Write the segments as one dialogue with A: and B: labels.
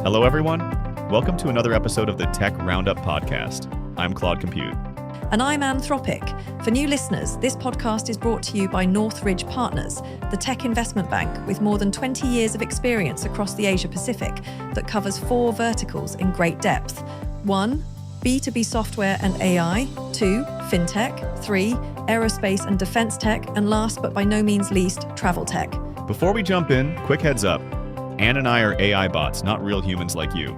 A: Hello, everyone. Welcome to another episode of the Tech Roundup podcast. I'm Claude Compute.
B: And I'm Anne Thropic. For new listeners, this podcast is brought to you by Northridge Partners, the tech investment bank with more than 20 years of experience across the Asia Pacific that covers 4 verticals in great depth. 1, B2B software and AI. 2, fintech. 3, aerospace and defense tech. And last but by no means least, travel tech.
A: Before we jump in, quick heads up. Anne and I are AI bots, not real humans like you.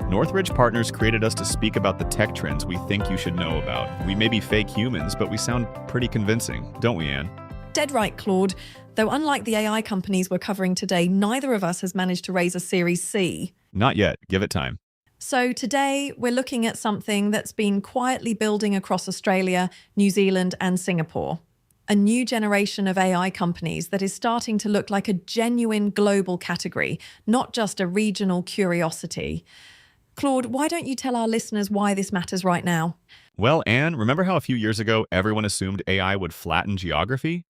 A: Northridge Partners created us to speak about the tech trends we think you should know about. We may be fake humans, but we sound pretty convincing, don't we, Anne?
B: Dead right, Claude. Though unlike the AI companies we're covering today, neither of us has managed to raise a Series C.
A: Not yet. Give it time.
B: So today we're looking at something that's been quietly building across Australia, New Zealand and Singapore. A new generation of AI companies that is starting to look like a genuine global category, not just a regional curiosity. Claude, why don't you tell our listeners why this matters right now?
A: Well, Anne, remember how a few years ago everyone assumed AI would flatten geography?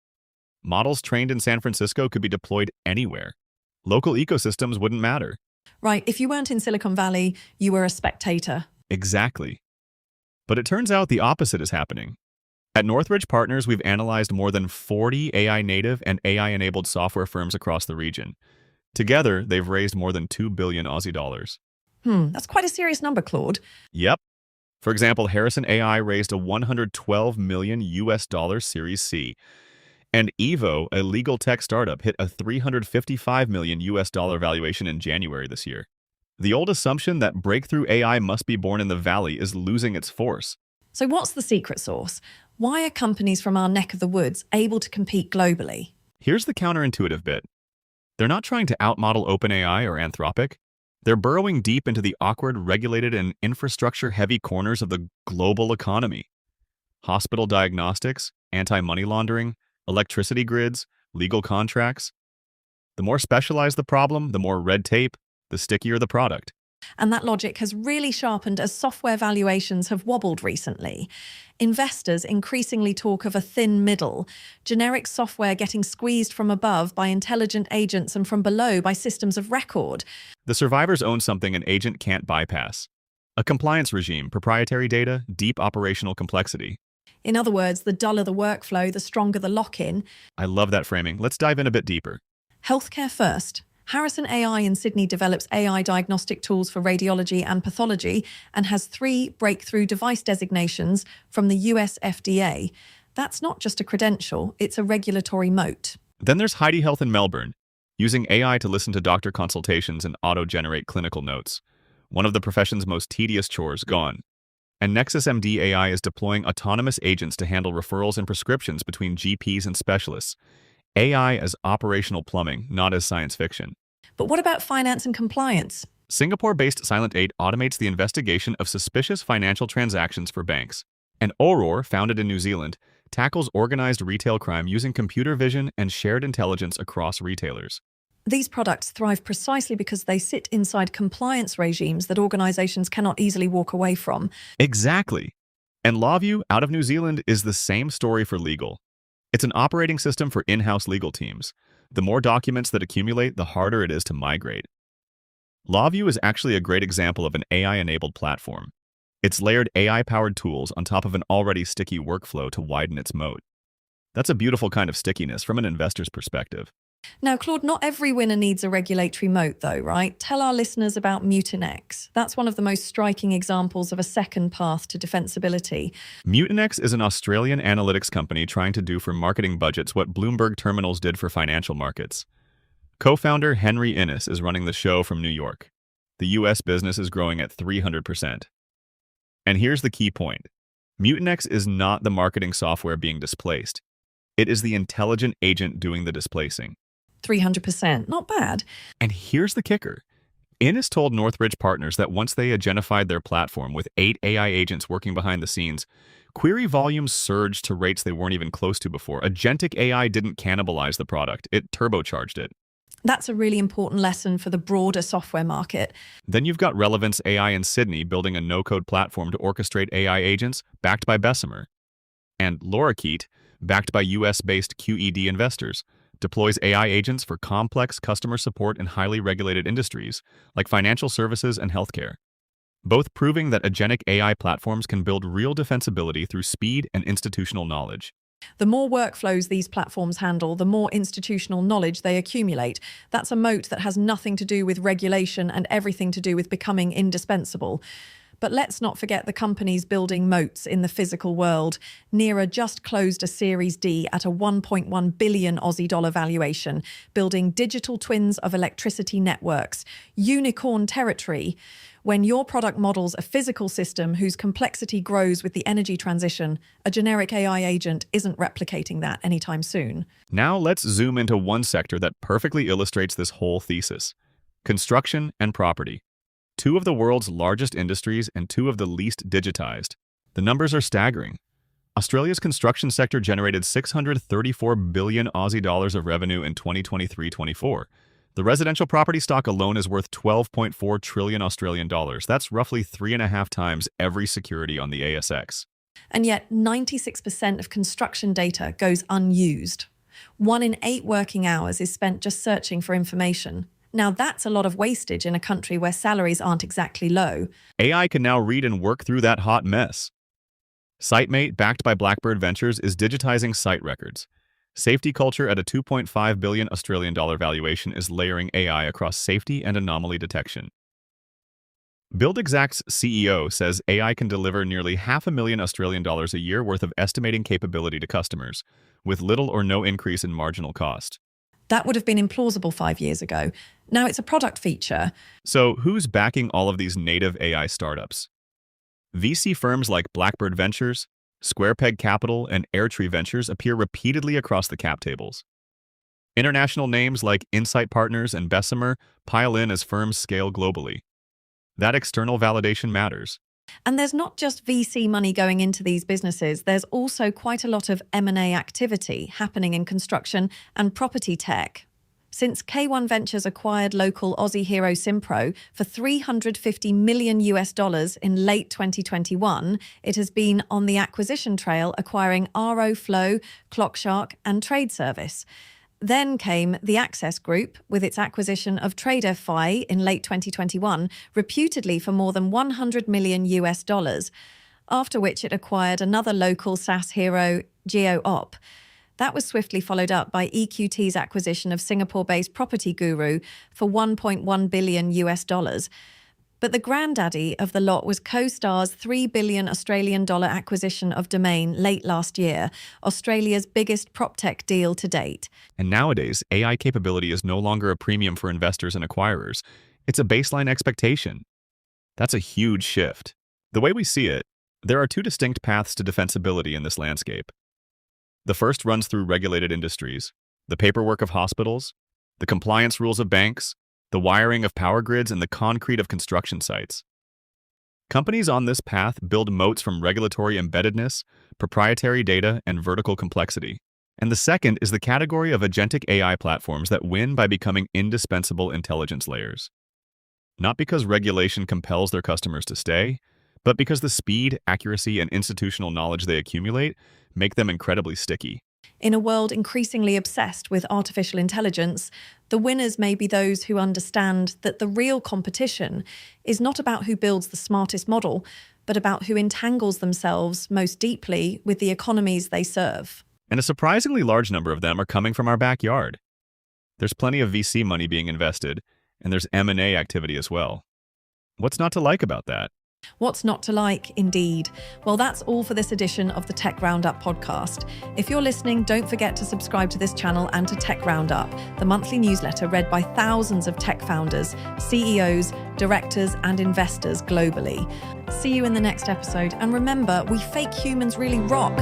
A: Models trained in San Francisco could be deployed anywhere. Local ecosystems wouldn't matter.
B: Right, if you weren't in Silicon Valley, you were a spectator.
A: Exactly. But it turns out the opposite is happening. At Northridge Partners, we've analyzed more than 40 AI-native and AI-enabled software firms across the region. Together, they've raised more than 2 billion Aussie dollars.
B: That's quite a serious number, Claude.
A: Yep. For example, Harrison.ai raised a $112 million Series C. And Evo, a legal tech startup, hit a $355 million valuation in January this year. The old assumption that breakthrough AI must be born in the valley is losing its force.
B: So what's the secret sauce? Why are companies from our neck of the woods able to compete globally?
A: Here's the counterintuitive bit. They're not trying to outmodel OpenAI or Anthropic. They're burrowing deep into the awkward, regulated, and infrastructure-heavy corners of the global economy. Hospital diagnostics, anti-money laundering, electricity grids, legal contracts. The more specialized the problem, the more red tape, the stickier the product.
B: And that logic has really sharpened as software valuations have wobbled recently. Investors increasingly talk of a thin middle, generic software getting squeezed from above by intelligent agents and from below by systems of record.
A: The survivors own something an agent can't bypass. A compliance regime, proprietary data, deep operational complexity.
B: In other words, the duller the workflow, the stronger the lock-in.
A: I love that framing. Let's dive in a bit deeper.
B: Healthcare first. Harrison.ai in Sydney develops AI diagnostic tools for radiology and pathology and has 3 breakthrough device designations from the US FDA. That's not just a credential, it's a regulatory moat.
A: Then there's Heidi Health in Melbourne, using AI to listen to doctor consultations and auto-generate clinical notes. One of the profession's most tedious chores gone. And NexusMD AI is deploying autonomous agents to handle referrals and prescriptions between GPs and specialists. AI as operational plumbing, not as science fiction.
B: But what about finance and compliance?
A: Singapore-based Silent8 automates the investigation of suspicious financial transactions for banks. And Auror, founded in New Zealand, tackles organized retail crime using computer vision and shared intelligence across retailers.
B: These products thrive precisely because they sit inside compliance regimes that organizations cannot easily walk away from.
A: Exactly. And LawView, out of New Zealand, is the same story for legal. It's an operating system for in-house legal teams. The more documents that accumulate, the harder it is to migrate. LawView is actually a great example of an AI-enabled platform. It's layered AI-powered tools on top of an already sticky workflow to widen its moat. That's a beautiful kind of stickiness from an investor's perspective.
B: Now, Claude, not every winner needs a regulatory moat, though, right? Tell our listeners about Mutinex. That's one of the most striking examples of a second path to defensibility.
A: Mutinex is an Australian analytics company trying to do for marketing budgets what Bloomberg terminals did for financial markets. Co-founder Henry Innes is running the show from New York. The U.S. business is growing at 300%. And here's the key point. Mutinex is not the marketing software being displaced. It is the intelligent agent doing the displacing.
B: 300%, not bad.
A: And here's the kicker. Innes told Northridge Partners that once they agentified their platform with 8 AI agents working behind the scenes, query volumes surged to rates they weren't even close to before. Agentic AI didn't cannibalize the product, it turbocharged it.
B: That's a really important lesson for the broader software market.
A: Then you've got Relevance AI in Sydney building a no-code platform to orchestrate AI agents backed by Bessemer. And Lorikeet, backed by US-based QED investors, deploys AI agents for complex customer support in highly regulated industries like financial services and healthcare, both proving that agentic AI platforms can build real defensibility through speed and institutional knowledge.
B: The more workflows these platforms handle, the more institutional knowledge they accumulate. That's a moat that has nothing to do with regulation and everything to do with becoming indispensable. But let's not forget the companies building moats in the physical world. Neera just closed a Series D at a 1.1 billion Aussie dollar valuation, building digital twins of electricity networks. Unicorn territory. When your product models a physical system whose complexity grows with the energy transition, a generic AI agent isn't replicating that anytime soon.
A: Now let's zoom into one sector that perfectly illustrates this whole thesis: construction and property. Two of the world's largest industries and two of the least digitized. The numbers are staggering. Australia's construction sector generated 634 billion Aussie dollars of revenue in 2023-24. The residential property stock alone is worth 12.4 trillion Australian dollars. That's roughly 3.5 times every security on the ASX.
B: And yet 96% of construction data goes unused. 1 in 8 working hours is spent just searching for information. Now that's a lot of wastage in a country where salaries aren't exactly low.
A: AI can now read and work through that hot mess. SiteMate, backed by Blackbird Ventures, is digitizing site records. Safety Culture, at a 2.5 billion Australian dollar valuation, is layering AI across safety and anomaly detection. BuildExact's CEO says AI can deliver nearly $500,000 Australian dollars a year worth of estimating capability to customers, with little or no increase in marginal cost.
B: That would have been implausible 5 years ago. Now it's a product feature.
A: So who's backing all of these native AI startups? VC firms like Blackbird Ventures, SquarePeg Capital, and Airtree Ventures appear repeatedly across the cap tables. International names like Insight Partners and Bessemer pile in as firms scale globally. That external validation matters.
B: And there's not just VC money going into these businesses, there's also quite a lot of M&A activity happening in construction and property tech. Since K1 Ventures acquired local Aussie hero Simpro for $350 million in late 2021, it has been on the acquisition trail, acquiring RO Flow, Clockshark, and Trade Service. Then came the Access Group with its acquisition of TradeFi in late 2021, reputedly for more than $100 million, after which it acquired another local SaaS hero, GeoOp. That was swiftly followed up by EQT's acquisition of Singapore-based property guru for $1.1 billion. But the granddaddy of the lot was CoStar's $3 billion Australian dollar acquisition of Domain late last year, Australia's biggest proptech deal to date.
A: And nowadays, AI capability is no longer a premium for investors and acquirers. It's a baseline expectation. That's a huge shift. The way we see it, there are two distinct paths to defensibility in this landscape. The first runs through regulated industries, the paperwork of hospitals, the compliance rules of banks, the wiring of power grids, and the concrete of construction sites. Companies on this path build moats from regulatory embeddedness, proprietary data, and vertical complexity. And the second is the category of agentic AI platforms that win by becoming indispensable intelligence layers. Not because regulation compels their customers to stay, but because the speed, accuracy, and institutional knowledge they accumulate make them incredibly sticky.
B: In a world increasingly obsessed with artificial intelligence, the winners may be those who understand that the real competition is not about who builds the smartest model, but about who entangles themselves most deeply with the economies they serve.
A: And a surprisingly large number of them are coming from our backyard. There's plenty of VC money being invested, and there's M&A activity as well. What's not to like about that?
B: What's not to like, indeed. Well, that's all for this edition of the Tech Roundup podcast. If you're listening, don't forget to subscribe to this channel and to Tech Roundup, the monthly newsletter read by thousands of tech founders, CEOs, directors, and investors globally. See you in the next episode, and remember, we fake humans really rock.